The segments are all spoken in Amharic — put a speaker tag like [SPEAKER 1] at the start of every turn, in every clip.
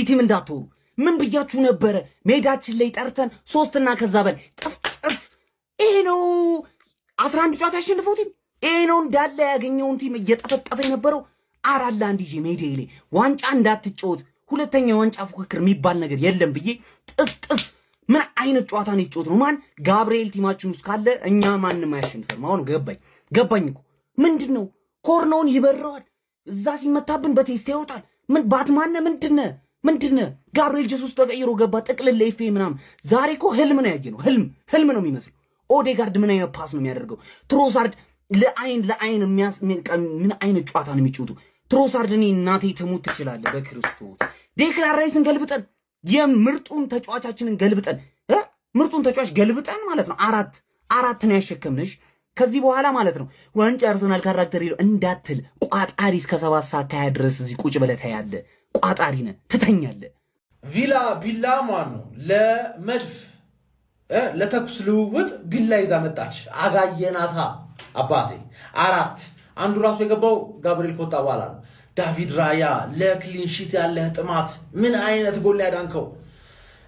[SPEAKER 1] ቲም እንዳትወሩ ምን ብያችሁ ነበረ? ሜዳችን ላይ ጠርተን 3 እና ከዛ በል ጥፍጥፍ ይሄ ነው 11 ጨዋታ ያሸንፈው ቲም ይሄ ነው እንዳለ ያገኘውን ቲም እየጠፈጠፈ የነበረው 4-1 ይዤ ሜዳዬ ላይ ዋንጫ እንዳትጫወት ሁለተኛ ዋንጫ ፉክክር የሚባል ነገር የለም ብዬ ጥፍጥፍ ምን አይነት ጨዋታ ነው ይጫወት ነው? ማን ጋብርኤል ቲማችን ውስጥ ካለ እኛ ማንንም አያሸንፈም። አሁን ገባኝ እኮ ምንድነው ኮርናውን ይበረዋል፣ እዛ ሲመታብን በቴስት ያወጣል። ምን ባትማነ ምንድነ ጋብርኤል ጀሱስ ተቀይሮ ገባ ጥቅልል ለኤፌ ምናምን። ዛሬ እኮ ህልም ነው ያየነው፣ ህልም ነው የሚመስለው። ኦዴጋርድ ምን አይነት ፓስ ነው የሚያደርገው? ትሮሳርድ ለአይን ምን አይነት ጨዋታ ነው የሚጫወቱ? ትሮሳርድ እኔ እናቴ ትሙት ትችላለህ በክርስቶስ። ዴክላን ራይስን ገልብጠን የምርጡን ተጫዋቻችንን ገልብጠን ምርጡን ተጫዋች ገልብጠን ማለት ነው አራት ነው ያሸከምነሽ። ከዚህ በኋላ ማለት ነው ዋንጫ አርሰናል ካራክተር ይለው እንዳትል ቋጣሪ እስከ 7 ሰዓት ካያ ድረስ እዚህ ቁጭ ብለህ ታያለህ። ቋጣሪ ነህ ትተኛለህ።
[SPEAKER 2] ቢላ ማን ነው ለመድፍ ለተኩስ ልውውጥ ቢላ ይዛ መጣች። አጋየናታ አባቴ 4 አንዱ ራሱ የገባው ጋብርኤል ከወጣ በኋላ ነው። ዳቪድ ራያ ለክሊንሺት ያለህ ጥማት ምን አይነት ጎል ያዳንከው!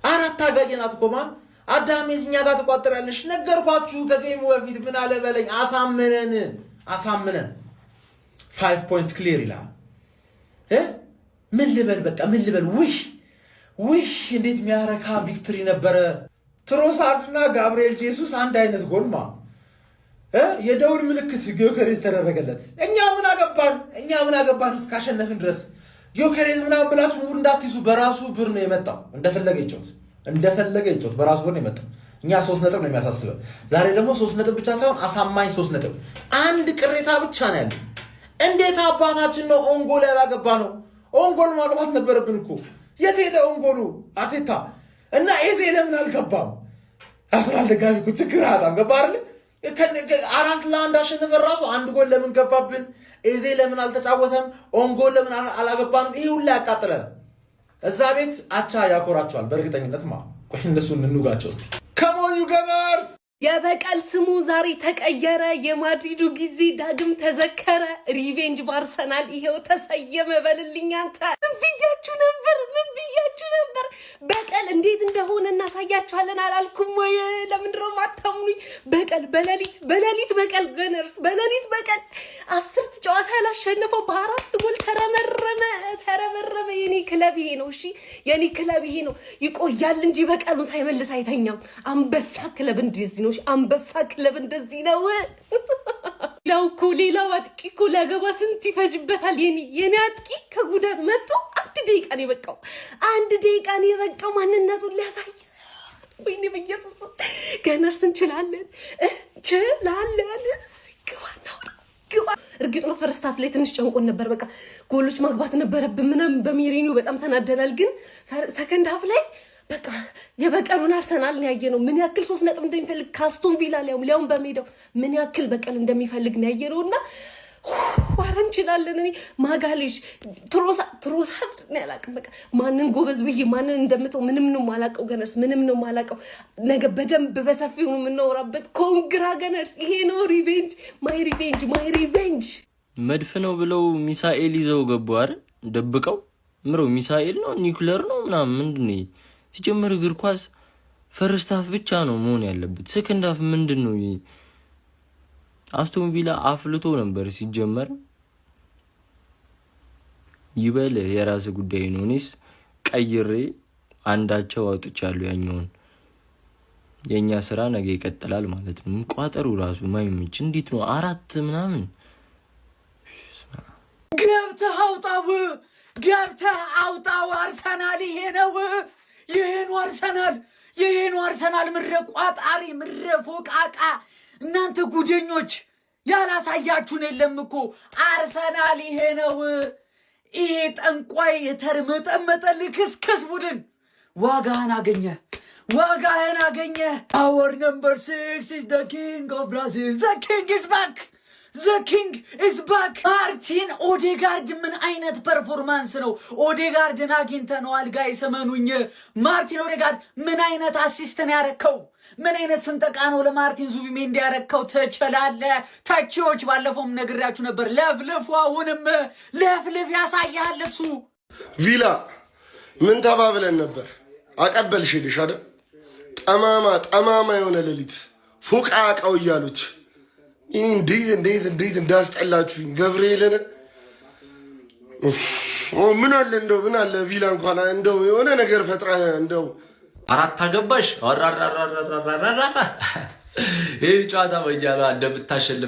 [SPEAKER 2] 4 አጋየናት እኮ ማን አዳሜ እኛ ጋር ተቋጥራለሽ። ነገርኳችሁ ከጌሙ በፊት ምን አለ በለኝ። አሳምነን 5 ፖይንትስ ክሊር ይላል። ምን ልበል በቃ ምን ልበል። ውሽ እንዴት የሚያረካ ቪክትሪ ነበረ። ትሮሳርድና ጋብርኤል ጄሱስ አንድ አይነት ጎልማ የደውል ምልክት ጊዮከሬዝ ተደረገለት። እኛ ምን አገባን እስካሸነፍን ድረስ ጊዮከሬዝ ምናምን ብላችሁ ሙሉ እንዳትይዙ። በራሱ ብር ነው የመጣው። እንደፈለገ ይጫወት በራሱ ብር ነው የመጣው። እኛ 3 ነጥብ ነው የሚያሳስበን። ዛሬ ደግሞ 3 ነጥብ ብቻ ሳይሆን አሳማኝ 3 ነጥብ። አንድ ቅሬታ ብቻ ነው ያለው። እንዴት አባታችን ነው ኦንጎል ያላገባ ነው? ኦንጎል ማግባት ነበረብን እኮ። የት ሄደ ኦንጎሉ? አርቴታ እና ኤዜ ለምን አልገባም? አርሰናል ደጋፊ እኮ ችግር አጣም ገባ አይደል? 4-1 አሸነፈን። ራሱ አንድ ጎል ለምን ገባብን? ኤዜ ለምን አልተጫወተም? ኦንጎል ለምን አላገባንም? ይሄ ሁሉ ያቃጥላል። እዛ ቤት አቻ ያኮራቸዋል በእርግጠኝነት ቆይ እነሱን እንውጋቸው እስቲ። ከሞን ዩ ገበርስ
[SPEAKER 3] የበቀል ስሙ ዛሬ ተቀየረ። የማድሪዱ ጊዜ ዳግም ተዘከረ። ሪቬንጅ በአርሰናል ይሄው ተሰየመ። በልልኝ አንተ። ምን ብያችሁ ነበር? በቀል እንዴት እንደሆነ እናሳያችኋለን አላልኩም ወይ? ለምንድነው ማታምኑኝ? በቀል በሌሊት በቀል ገነርስ በሌሊት በቀል 10 ጨዋታ ያላሸነፈው በ4 ጎል ተረመረመ። የኔ ክለብ ይሄ ነው። እሺ የኔ ክለብ ይሄ ነው። ይቆያል እንጂ በቀሉን ሳይመልስ አይተኛም። አንበሳ ክለብ እንደዚህ ነው። አንበሳ ክለብ እንደዚህ ነው። ሌላው አጥቂ እኮ ሊያገባ ስንት ይፈጅበታል? የኔ አጥቂ ከጉዳት መጥቶ 1 ደቂቃ ነው የበቃው። 1 ደቂቃ ነው የበቃው ማንነቱን ሊያሳይ። ወይኔ በኢየሱስ ገነርስ እንችላለን። ግባ። እርግጥ ነው ፈርስት ሃፍ ላይ ትንሽ ጨንቆን ነበር። በቃ ጎሎች ማግባት ነበረብን ምናምን በሜሪኒዮ በጣም ተናደናል። ግን ሰከንድ ሃፍ ላይ በቃ የበቀሉን አርሰናል ነው ያየነው። ምን ያክል 3 ነጥብ እንደሚፈልግ ካስቶን ቪላ ሊያውም በሜዳው ምን ያክል በቀል እንደሚፈልግ ነው ያየነውና ዋራ እንችላለን። እኔ ማጋሌሽ ትሮሳርድ ነው ያላቅም። በቃ ማንን ጎበዝ ብዬ ማንን እንደምተው ምንም ነው ማላቀው። ገነርስ ምንም ነው ማላቀው። ነገ በደንብ በሰፊው ነው የምናወራበት። ኮንግራ ገነርስ። ይሄ ነው ማይ ሪቬንጅ።
[SPEAKER 4] መድፍ ነው ብለው ሚሳኤል ይዘው ገቡ አይደል? ደብቀው ሚሳኤል ነው ኒውክሌር ነው ምናምን ምንድነው? ሲጀምር እግር ኳስ ፈርስት ሃፍ ብቻ ነው መሆን ያለበት። ሰከንድ ሃፍ ምንድነው? አስቶን ቪላ አፍልቶ ነበር ሲጀመር። ይበል የራስ ጉዳይ ነው። እኔስ ቀይሬ አንዳቸው አውጥቻለሁ ያኛውን። የኛ ስራ ነገ ይቀጥላል ማለት ነው። ቋጠሩ ራሱ ማይምጭ እንዴት ነው 4 ምናምን
[SPEAKER 1] ገብተህ አውጣው። አርሰናል ይሄ ነው አርሰናል ምረ ቋጣሪ ምረ ፎቃቃ። እናንተ ጉደኞች ያላሳያችሁን የለም እኮ አርሰናል ይሄ ነው። ይሄ ጠንቋይ የተርመጠመጠ ልክስክስ ቡድን ዋጋህን አገኘ። Our number 6 is the king of Brazil. The king is back. ማርቲን ኦዴጋርድ ምን አይነት ፐርፎርማንስ ነው? ኦዴጋርድን አግኝተነዋል ጋይስ ሰመኑኝ። ማርቲን ኦዴጋርድ ምን አይነት አሲስት ነው ያረከው? ምን አይነት ስንጠቃ ነው ለማርቲን ዙቢሜንዲ ያረከው? ትችላለህ። ታቺዎች ባለፈውም ነግሬያችሁ ነበር። ለፍልፍ አሁንም ለፍልፍ ያሳያል እሱ።
[SPEAKER 5] ቪላ ምን ተባብለን ነበር? አቀበልሽልሽ አይደል? ጠማማ የሆነ ሌሊት ፉቃቃው እያሉት እንዴት እንዳስጠላችሁኝ ገብርኤልን። ምን አለ ቪላ እንኳን እንደው የሆነ ነገር ፈጥራ እንደው
[SPEAKER 6] አራት አገባሽ ይህ ጨዋታ በእያለ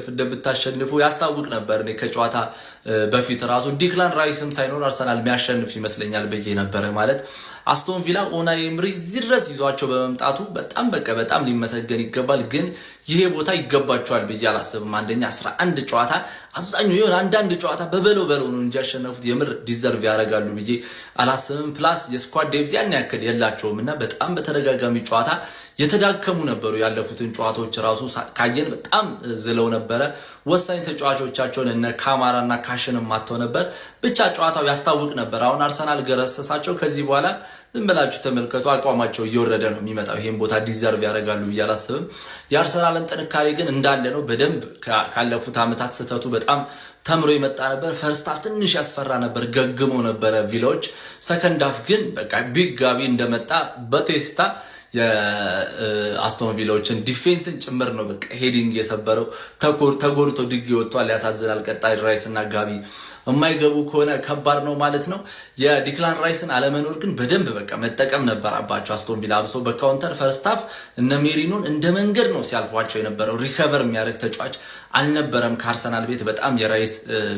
[SPEAKER 6] እንደምታሸንፉ ያስታውቅ ነበር። እኔ ከጨዋታ በፊት ራሱ ዲክላን ራይስም ሳይኖር አርሰናል የሚያሸንፍ ይመስለኛል ብዬ ነበረ። ማለት አስቶን ቪላ ኡናይ ኤምሪ እዚህ ድረስ ይዟቸው በመምጣቱ በጣም ሊመሰገን ይገባል። ግን ይሄ ቦታ ይገባቸዋል ብዬ አላስብም። አንደኛ 11 ጨዋታ አብዛኛው የሆነ አንዳንድ ጨዋታ በበለው ነው እንጂ ያሸነፉት የምር ዲዘርቭ ያደርጋሉ ብዬ አላስብም። ፕላስ የስኳድ ዴፕዝ ያን ያክል የላቸውም እና በጣም በተደጋጋሚ ጨዋታ የተዳከሙ ነበሩ። ያለፉትን ጨዋታዎች ራሱ ካየን በጣም ዝለው ነበረ። ወሳኝ ተጫዋቾቻቸውን እነ ካማራና ካሽንም ማተው ነበር። ብቻ ጨዋታው ያስታውቅ ነበር። አሁን አርሰናል ገረሰሳቸው። ከዚህ በኋላ ዝም ብላችሁ ተመልከቱ። አቋማቸው እየወረደ ነው የሚመጣው። ይሄን ቦታ ዲዘርቭ ያደርጋሉ ብዬ አላስብም። የአርሰናልን ጥንካሬ ግን እንዳለ ነው። በደንብ ካለፉት ዓመታት ስህተቱ በጣም ተምሮ የመጣ ነበር። ፈርስት ሃፍ ትንሽ ያስፈራ ነበር፣ ገግሞ ነበረ ቪላዎች። ሰከንድ ሃፍ ግን በቃ ቢግ ጋቢ እንደመጣ በቴስታ የአስቶን ቪላዎችን ዲፌንስን ጭምር ነው በቃ ሄዲንግ የሰበረው። ተጎድቶ ድግ ወጥቷል። ያሳዝናል። ቀጣይ ራይስ እና ጋቢ የማይገቡ ከሆነ ከባድ ነው ማለት ነው። የዲክላን ራይስን አለመኖር ግን በደንብ በቃ መጠቀም ነበረባቸው አስቶን ቪላ። አብሶ በካውንተር ፈርስት ሃፍ እነ ሜሪኖን እንደ መንገድ ነው ሲያልፏቸው የነበረው። ሪከቨር የሚያደርግ ተጫዋች አልነበረም ከአርሰናል ቤት። በጣም የራይስ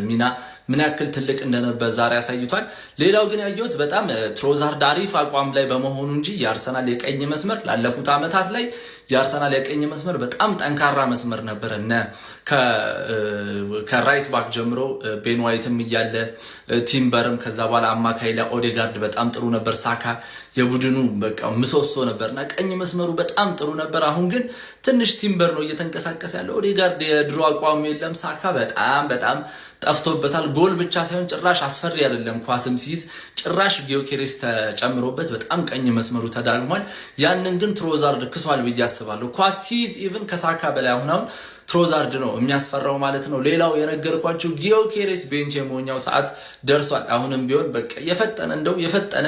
[SPEAKER 6] ሚና ምን ያክል ትልቅ እንደነበር ዛሬ አሳይቷል። ሌላው ግን ያየሁት በጣም ትሮዛርድ አሪፍ አቋም ላይ በመሆኑ እንጂ የአርሰናል የቀኝ መስመር ላለፉት ዓመታት ላይ የአርሰናል የቀኝ መስመር በጣም ጠንካራ መስመር ነበር። እነ ከራይት ባክ ጀምሮ ቤን ዋይትም እያለ ቲምበርም፣ ከዛ በኋላ አማካይ ላይ ኦዴጋርድ በጣም ጥሩ ነበር። ሳካ የቡድኑ በቃ ምሰሶ ነበርና ቀኝ መስመሩ በጣም ጥሩ ነበር። አሁን ግን ትንሽ ቲምበር ነው እየተንቀሳቀሰ ያለው። ኦዴጋርድ የድሮ አቋሙ የለም። ሳካ በጣም ጠፍቶበታል። ጎል ብቻ ሳይሆን ጭራሽ አስፈሪ አይደለም። ኳስም ሲይዝ ጭራሽ ጊዮኬሬስ ተጨምሮበት በጣም ቀኝ መስመሩ ተዳግሟል። ያንን ግን ትሮዛርድ ክሷል ብዬ አስባለሁ። ኳስ ሲይዝ ኢቭን ከሳካ በላይ አሁን ትሮዛርድ ነው የሚያስፈራው ማለት ነው። ሌላው የነገርኳችሁ ጊዮኬሬስ ቤንች የመሆኛው ሰዓት ደርሷል። አሁንም ቢሆን በቃ የፈጠነ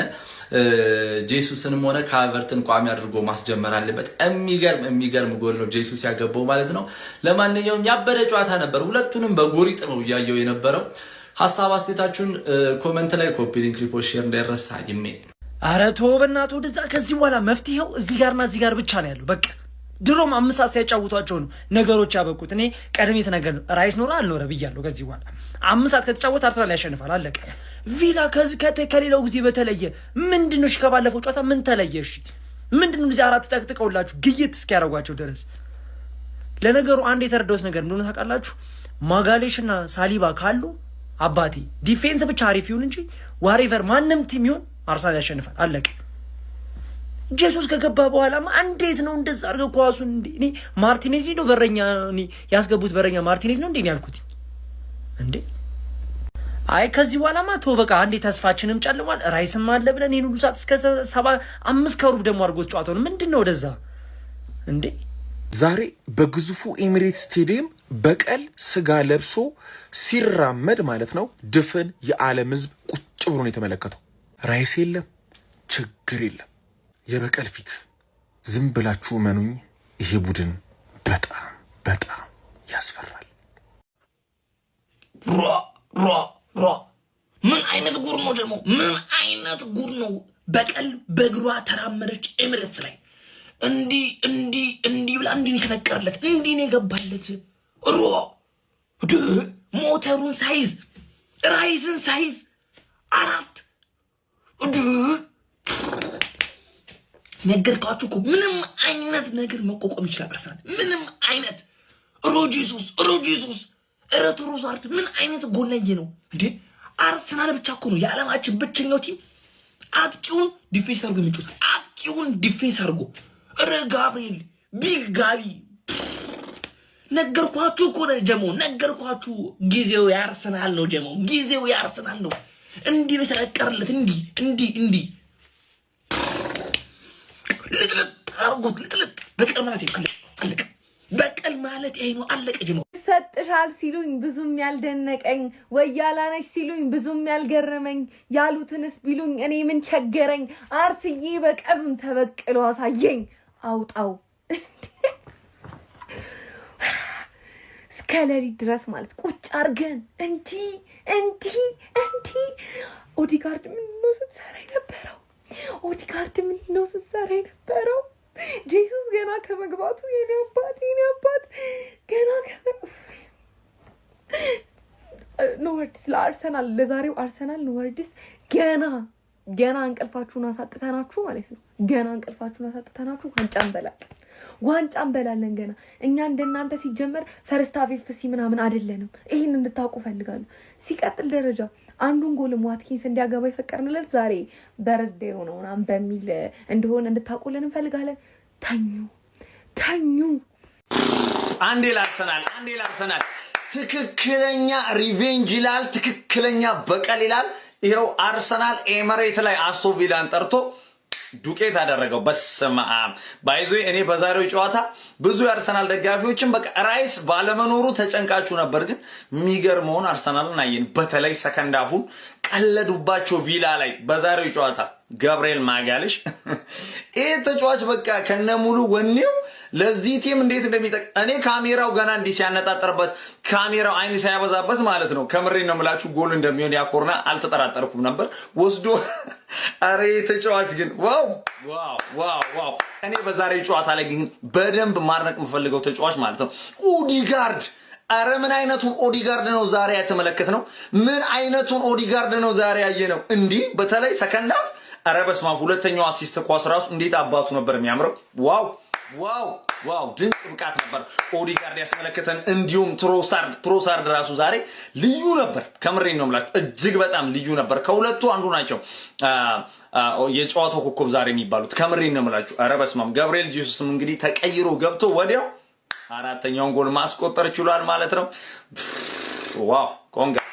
[SPEAKER 6] ጄሱስንም ሆነ ካቨርትን ቋሚ አድርጎ ማስጀመር አለበት። የሚገርም ጎል ነው ጄሱስ ያገባው ማለት ነው። ለማንኛውም ያበደ ጨዋታ ነበር። ሁለቱንም በጎሪጥ ነው እያየው የነበረው። ሀሳብ አስተያየታችሁን ኮመንት ላይ ኮፒ ሊንክ፣ ሪፖርት፣ ሼር እንዳይረሳ። ይሜ
[SPEAKER 7] ኧረ ተው በእናትህ ወደዛ። ከዚህ በኋላ መፍትሄው እዚህ ጋርና እዚህ ጋር ብቻ ነው ያለው። በቃ ድሮም 5 ሰዓት ሲያጫውቷቸው ነው ነገሮች ያበቁት። እኔ ቀድሜ የተነገር ራይስ ኖረ አልኖረ ብያለሁ። ከዚህ በኋላ 5 ሰዓት ከተጫወተ አርሰናል ያሸንፋል። አለቀ። ቪላ ከሌላው ጊዜ በተለየ ምንድነው? ከባለፈው ጨዋታ ምን ተለየ? እሺ ምንድነው? እዚህ 4 ጠቅጥቀውላችሁ ግይት እስኪያደርጓቸው ድረስ። ለነገሩ አንድ የተረዳሁት ነገር እንደሆነ ታውቃላችሁ፣ ማጋሌሽና ሳሊባ ካሉ አባቴ ዲፌንስ ብቻ አሪፍ ይሁን እንጂ ዋሬቨር ማንም ቲም ይሁን አርሰናል ያሸንፋል። አለቀ። ጄሱስ ከገባ በኋላማ እንዴት ነው እንደዛ አድርገው ኳሱን እኔ ማርቲኔዝ ነው በረኛ ያስገቡት። በረኛ ማርቲኔዝ ነው እንዴ ያልኩት እንዴ? አይ ከዚህ በኋላማ ተው በቃ። አንዴ ተስፋችንም ጨልሟል። ራይስም አለ ብለን ይሄን ሁሉ ሰዓት እስከ 7:05 ከሩብ ደግሞ አድርጎት ጨዋታውን ምንድነው ወደዛ እንዴ?
[SPEAKER 8] ዛሬ በግዙፉ ኤሚሬትስ ስቴዲየም በቀል ስጋ ለብሶ ሲራመድ ማለት ነው ድፍን የዓለም ሕዝብ ቁጭ ብሎ ነው የተመለከተው። ራይስ የለም፣ ችግር የለም። የበቀል ፊት ዝም ብላችሁ እመኑኝ፣ ይሄ ቡድን በጣም ያስፈራል።
[SPEAKER 1] ምን አይነት ጉር ነው ደግሞ? ምን አይነት ጉር ነው? በቀል በእግሯ ተራመደች ኤሚሬትስ ላይ እንዲህ ብላ እንዲህ የተነቀረለት እንዲህ ነው የገባለት። ሞተሩን ሳይዝ ራይስን ሳይዝ 4 ነገርኳችሁ እኮ ምንም አይነት ነገር መቋቋም ይችላል አርሰናል። ምንም አይነት ሮጂሱስ ትሮዛርድ ምን አይነት ጎልነየ ነው እንዴ? አርሰናል ብቻ እኮ ነው የዓለማችን ብቸኛው ቲም አጥቂውን ዲፌንስ አድርጎ የሚጮት። አጥቂውን ዲፌንስ አድርጎ ጋብሪኤል ቢግ ጋቢ ነገርኳችሁ እኮ ነው ጀሞ፣ ነገርኳችሁ። ጊዜው ያርሰናል ነው ጀሞ፣ ጊዜው ያርሰናል ነው። እንዲህ ነው የተነቀረለት። እንዲህ ልጥልጥ አርጎት በቀል ማለት አለቀ። በቀል ማለት ይሄ ነው። አለቀ ጅማ።
[SPEAKER 9] ሰጥሻል ሲሉኝ ብዙም ያልደነቀኝ ወያላነሽ ሲሉኝ ብዙም ያልገረመኝ ያሉትንስ ቢሉኝ እኔ ምን ቸገረኝ አርስዬ በቀሉን ተበቅሎ አሳየኝ አውጣው እስከ ሌሊት ድረስ ማለት ቁጭ አርገን እንዲ ኦዲጋርድ ምን ነው ስትሰራ የነበረው? ኦዲጋርድ ምን ነው ስትሰራ የነበረው? ጄሱስ ገና ከመግባቱ የኔ አባት ገና ኖ ወርድስ ለአርሰናል ለዛሬው አርሰናል ኖ ወርድስ ገና እንቅልፋችሁን አሳጥተናችሁ ማለት ነው። ገና እንቅልፋችሁን አሳጥተናችሁ ዋንጫ እንበላለን ገና። እኛ እንደናንተ ሲጀመር ፈርስት ሃፍ ኤፍሲ ምናምን አይደለንም። ይሄን እንድታውቁ ፈልጋለሁ። ሲቀጥል ደረጃ አንዱን ጎልም ዋትኪንስ እንዲያገባ ይፈቀርንለት ዛሬ በርዝዴይ ሆነው ምናምን በሚል እንደሆነ እንድታውቁልን እንፈልጋለን። ተኙ።
[SPEAKER 10] አንዴ ለአርሰናል ትክክለኛ ሪቬንጅ ይላል፣ ትክክለኛ በቀል ይላል። ይሄው አርሰናል ኤመሬት ላይ አስቶን ቪላን ጠርቶ ዱቄት አደረገው። በስመ አብ ባይዞ እኔ በዛሬው ጨዋታ ብዙ የአርሰናል ደጋፊዎችን በቃ ራይስ ባለመኖሩ ተጨንቃችሁ ነበር፣ ግን የሚገርመውን አርሰናልን አየን። በተለይ ሰከንድ ሃፉን ቀለዱባቸው ቪላ ላይ። በዛሬው ጨዋታ ገብርኤል ማጋለሽ ይሄ ተጫዋች በቃ ከነሙሉ ወኔው ለዚህ ቲም እንዴት እንደሚጠቅም እኔ ካሜራው ገና እንዲህ ሲያነጣጠርበት ካሜራው አይን ሳያበዛበት ማለት ነው። ከምሬን ነው የምላችሁ ጎል እንደሚሆን ያኮርና አልተጠራጠርኩም ነበር ወስዶ። አሬ ተጫዋች ግን ዋው! እኔ በዛሬ ጨዋታ ላይ ግን በደንብ ማድነቅ የምፈልገው ተጫዋች ማለት ነው ኦዲጋርድ። አረ ምን አይነቱን ኦዲጋርድ ነው ዛሬ ያተመለከትነው? ምን አይነቱን ኦዲጋርድ ነው ዛሬ ያየነው? እንዲህ በተለይ ሰከንድ ሃፍ አረ በስመ አብ ሁለተኛው አሲስት ኳስ ራሱ እንዴት አባቱ ነበር የሚያምረው! ዋው ድንቅ ብቃት ነበር ኦዲጋርድ ያስመለከተን። እንዲሁም ትሮሳርድ ራሱ ዛሬ ልዩ ነበር። ከምሬን ነው የምላችሁ እጅግ በጣም ልዩ ነበር። ከሁለቱ አንዱ ናቸው የጨዋታው ኮከብ ዛሬ የሚባሉት። ከምሬን ነው የምላችሁ። ኧረ በስመ አብ ገብርኤል ጄሱስም እንግዲህ ተቀይሮ ገብቶ ወዲያው አራተኛውን ጎል ማስቆጠር ችሏል ማለት ነው። ዋው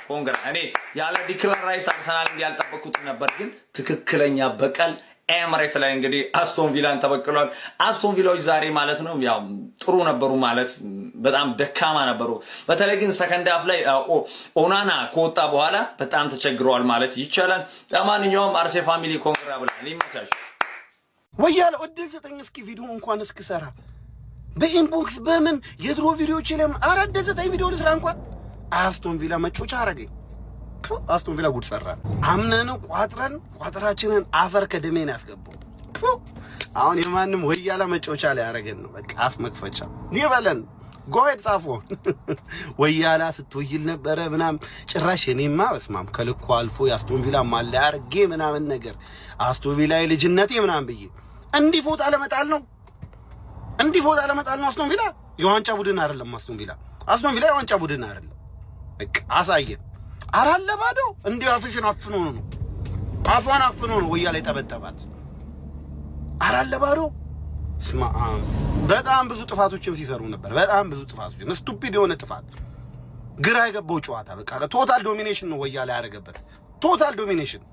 [SPEAKER 10] ኮንግራ። እኔ ያለ ዲክላን ራይስ አርሰናል እንዲያልጠበቁት ነበር፣ ግን ትክክለኛ በቀል ኤምሬት ላይ እንግዲህ አስቶን ቪላን ተበቅሏል። አስቶን ቪላዎች ዛሬ ማለት ነው ያው ጥሩ ነበሩ ማለት በጣም ደካማ ነበሩ። በተለይ ግን ሰከንድ ሃፍ ላይ ኦናና ከወጣ በኋላ በጣም ተቸግረዋል ማለት ይቻላል። ለማንኛውም አርሴ ፋሚሊ ኮንግራ ብለናል። ይመቻችሁ።
[SPEAKER 5] ወያለ እድል ስጠኝ እስኪ ቪዲዮ እንኳን እስክሰራ በኢንቦክስ በምን የድሮ ቪዲዮዎች ላይ አረደ 9 ቪዲዮ ልስራ እንኳን አስቶን ቪላ መጮቻ አረገኝ። አስቶን ቪላ ጉድ ሰራን። አምነን ቋጥራችንን አፈር ከደሜን ያስገባው። አሁን የማንም ወያላ መጮቻ ላይ ያረገን ነው። በቃ አፍ መክፈቻ ይበለን። ጎሄድ ጻፎ ወያላ ስትወይል ነበረ ምናምን ጭራሽ እኔማ በስማም ከልኩ አልፎ የአስቶን ቪላ ማለያ አርጌ ምናምን ነገር አስቶን ቪላ ልጅነቴ ምናምን ብዬ እንዲህ ፎጣ ለመጣል ነው አስቶን ቪላ የዋንጫ ቡድን አይደለም። አስቶን ቪላ የዋንጫ ቡድን አይደለም። በቃ አሳየን። አራለ ባዶ እንዲህ አፍሽን አፏን አፍኖ ነው ወያላ የጠበጠባት። አራለ ባዶ ስማ በጣም ብዙ ጥፋቶችን ሲሰሩ ነበር። ስቱፒድ የሆነ ጥፋት፣ ግራ የገባው ጨዋታ። በቃ ቶታል ዶሚኔሽን ነው ወያላ ያደረገበት። ቶታል ዶሚኔሽን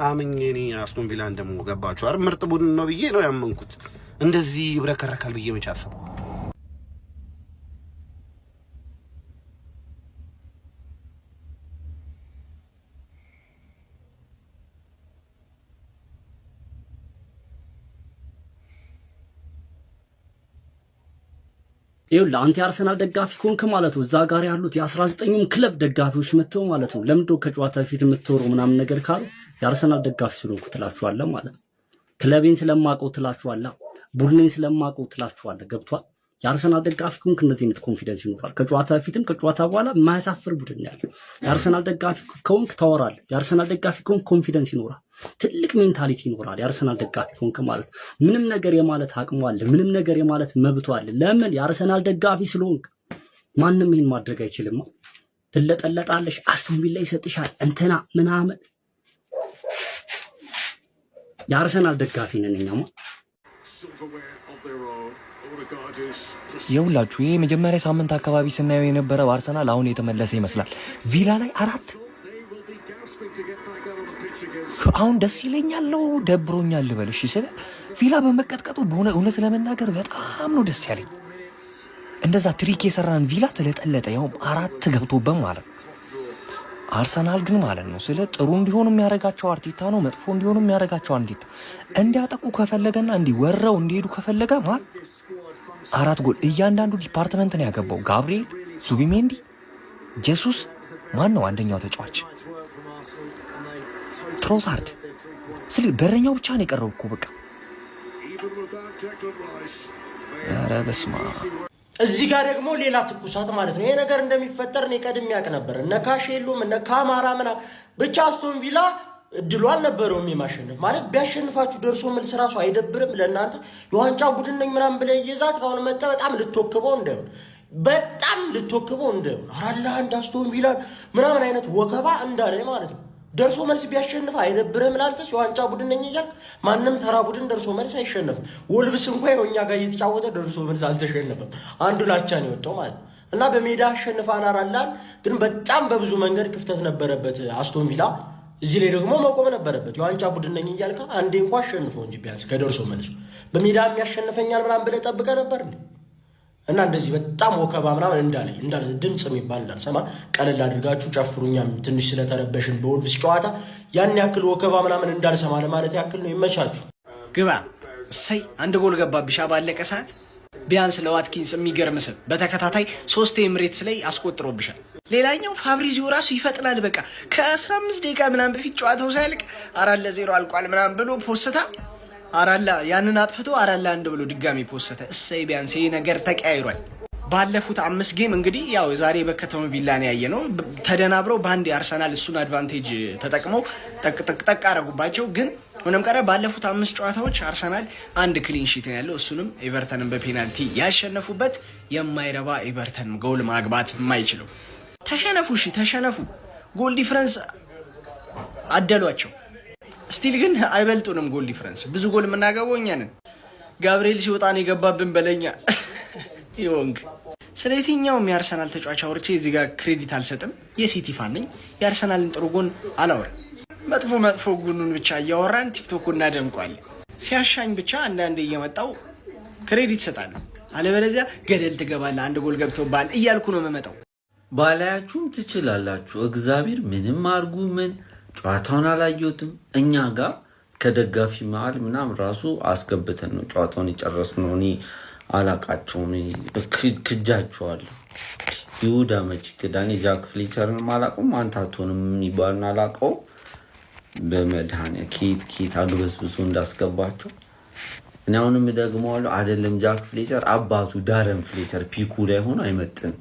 [SPEAKER 5] አምኜ አስቶን ቪላ እንደሞ ገባችሁ አይደል? ምርጥ ቡድን ነው ብዬ ነው ያመንኩት። እንደዚህ ይብረከረካል ብዬ መች አሰብኩ?
[SPEAKER 11] ይኸውልህ አንተ የአርሰናል ደጋፊ ኮንክ ማለት ነው። እዛ ጋር ያሉት የ19ኙም ክለብ ደጋፊዎች መጥተው ማለት ነው ለምንድነው ከጨዋታ በፊት የምትወረው ምናምን ነገር ካሉ የአርሰናል ደጋፊ ስለሆንኩ ትላችኋለህ ማለት ነው። ክለቤን ስለማውቀው ትላችኋለህ፣ ቡድኔን ስለማውቀው ትላችኋለህ። ገብቷል? የአርሰናል ደጋፊ ኮንክ እንደዚህ አይነት ኮንፊደንስ ይኖራል። ከጨዋታ በፊትም ከጨዋታ በኋላ የማያሳፍር ቡድን ያለው የአርሰናል ደጋፊ ኮንክ ታወራለህ። የአርሰናል ደጋፊ ኮንክ ኮንፊደንስ ይኖራል። ትልቅ ሜንታሊቲ ይኖራል። የአርሰናል ደጋፊ ኮንክ ማለት ምንም ነገር የማለት አቅሙ አለ፣ ምንም ነገር የማለት መብቱ አለ። ለምን? የአርሰናል ደጋፊ ስለሆንክ። ማንም ይሄን ማድረግ አይችልም። ትለጠለጣለሽ፣ አስቶን ቪላ ይሰጥሻል፣ እንትና ምናምን። የአርሰናል ደጋፊ ነን እኛማ።
[SPEAKER 4] የሁላችሁ ይሄ መጀመሪያ ሳምንት አካባቢ ስናየው የነበረው አርሰናል አሁን የተመለሰ ይመስላል። ቪላ ላይ 4
[SPEAKER 12] አሁን ደስ ይለኛል ነው ደብሮኛል ልበል? እሺ ስለ ቪላ በመቀጥቀጡ በሆነ እውነት ለመናገር በጣም ነው ደስ ያለኝ። እንደዛ ትሪክ የሰራን ቪላ ተለጠለጠ፣ ያው 4 ገብቶበት ማለት ነው። አርሰናል ግን ማለት ነው ስለ ጥሩ እንዲሆኑ የሚያደርጋቸው አርቴታ ነው፣ መጥፎ እንዲሆኑ የሚያደርጋቸው አርቴታ። እንዲያጠቁ ከፈለገና እንዲወራው እንዲሄዱ ከፈለገ ማለት 4 ጎል እያንዳንዱ ዲፓርትመንት ነው ያገባው። ጋብሪኤል፣ ዙቢሜንዲ፣ ጄሱስ፣ ማን ነው አንደኛው ተጫዋች? ትሮሳርድ። ስለ በረኛው ብቻ ነው የቀረው እኮ በቃ። ኧረ በስመ አብ።
[SPEAKER 13] እዚህ ጋር ደግሞ ሌላ ትኩሳት ማለት ነው። ይሄ ነገር እንደሚፈጠር እኔ ቀድሜ ያውቅ ነበር። እነ ካሽ የሉም እነ ካማራ ምናምን፣ ብቻ አስቶን ቪላ እድሉ አልነበረውም የማሸነፍ ማለት። ቢያሸንፋችሁ ደርሶ መልስ ራሱ አይደብርም ለእናንተ? የዋንጫ ቡድን ነኝ ምናምን ብለህ እየዛት ካሁን መጣ በጣም ልትወክበው እንደሆነ በጣም ልትወክበው እንደሆነ አራላ አንድ አስቶን ቪላ ምናምን አይነት ወከባ እንዳለ ማለት ነው። ደርሶ መልስ ቢያሸንፍ አይደብርም ላንተስ? የዋንጫ ቡድን ነኝ እያልክ ማንም ተራ ቡድን ደርሶ መልስ አይሸነፍም። ወልብስ እንኳን ይኸው እኛ ጋር እየተጫወተ ደርሶ መልስ አልተሸነፈም። አንዱን አቻ ነው የወጣው ማለት ነው። እና በሜዳ አሸንፋን አራላን ግን በጣም በብዙ መንገድ ክፍተት ነበረበት አስቶን ቪላ። እዚህ ላይ ደግሞ መቆም ነበረበት። የዋንጫ ቡድን ነኝ እያልክ አንዴ እንኳን አሸንፈው እንጂ ቢያንስ ከደርሶ መልሱ በሜዳ የሚያሸንፈኛል ምናምን ብለህ ጠብቀህ ነበር እንዴ? እና እንደዚህ በጣም ወከባ ምናምን እንዳለ ድምፅ የሚባል እንዳልሰማ ቀለል አድርጋችሁ ጨፍሩኛም ትንሽ ስለተረበሽን በወልብስ ጨዋታ ያን ያክል ወከባ ምናምን እንዳልሰማ ለማለት ያክል ነው። ይመቻችሁ።
[SPEAKER 14] ግባ። እሰይ አንድ ጎል ገባብሻ ባለቀ ሰዓት። ቢያንስ ለዋትኪንስ የሚገርም ስም በተከታታይ 3 ኤምሬትስ ላይ አስቆጥሮብሻል። ሌላኛው ፋብሪዚዮ ራሱ ይፈጥናል። በቃ ከ15 ደቂቃ ምናምን በፊት ጨዋታው ሳያልቅ 4-0 አልቋል ምናምን ብሎ ፖስታ አራላ ያንን አጥፍቶ 4-1 ብሎ ድጋሚ ፖስተ። እሰይ ቢያንስ ይሄ ነገር ተቀያይሯል። ባለፉት 5 ጌም እንግዲህ ያው ዛሬ በከተማ ቪላን ያየነው ተደናብረው በአንድ አርሰናል እሱን አድቫንቴጅ ተጠቅመው ጠቅ አረጉባቸው። ግን ምንም ቀረ ባለፉት 5 ጨዋታዎች አርሰናል 1 ክሊን ሺት ነው ያለው፣ እሱንም ኤቨርተንን በፔናልቲ ያሸነፉበት። የማይረባ ኤቨርተን ጎል ማግባት የማይችለው ተሸነፉ። እሺ ተሸነፉ፣ ጎል ዲፍረንስ አደሏቸው። ስቲል ግን አይበልጡንም። ጎል ዲፍረንስ ብዙ ጎል የምናገባው እኛ ነን። ጋብሪኤል ሲወጣ ነው የገባብን በለኛ ይወንግ። ስለ የትኛውም የአርሰናል ተጫዋች አውርቼ እዚህ ጋር ክሬዲት አልሰጥም። የሲቲ ፋን ነኝ። የአርሰናልን ጥሩ ጎን አላወራም። መጥፎ ጎኑን ብቻ እያወራን ቲክቶክ እናደምቋለን። ሲያሻኝ ብቻ አንዳንዴ እየመጣው ክሬዲት እሰጣለሁ። አለበለዚያ ገደል ትገባለህ፣ 1 ጎል ገብቶብሃል እያልኩ ነው የምመጣው።
[SPEAKER 15] ባላያችሁም ትችላላችሁ። እግዚአብሔር ምንም አርጉ ምን ጨዋታውን አላየሁትም። እኛ ጋር ከደጋፊ መሀል ምናምን ራሱ አስገብተን ነው ጨዋታውን የጨረስነው። እኔ አላቃቸውም፣ ክጃቸዋለሁ። ይሁዳ መች ክዳኔ ጃክ ፍሊቸርን አላውቀውም፣ አንታቶንም የሚባልን አላውቀውም። በመድኃኒያ ኬት አግበስብሶ እንዳስገባቸው እኔ አሁንም ደግመዋለሁ። አይደለም ጃክ ፍሌቸር አባቱ ዳረን ፍሌቸር ፒኩ ላይ ሆኖ አይመጥንም።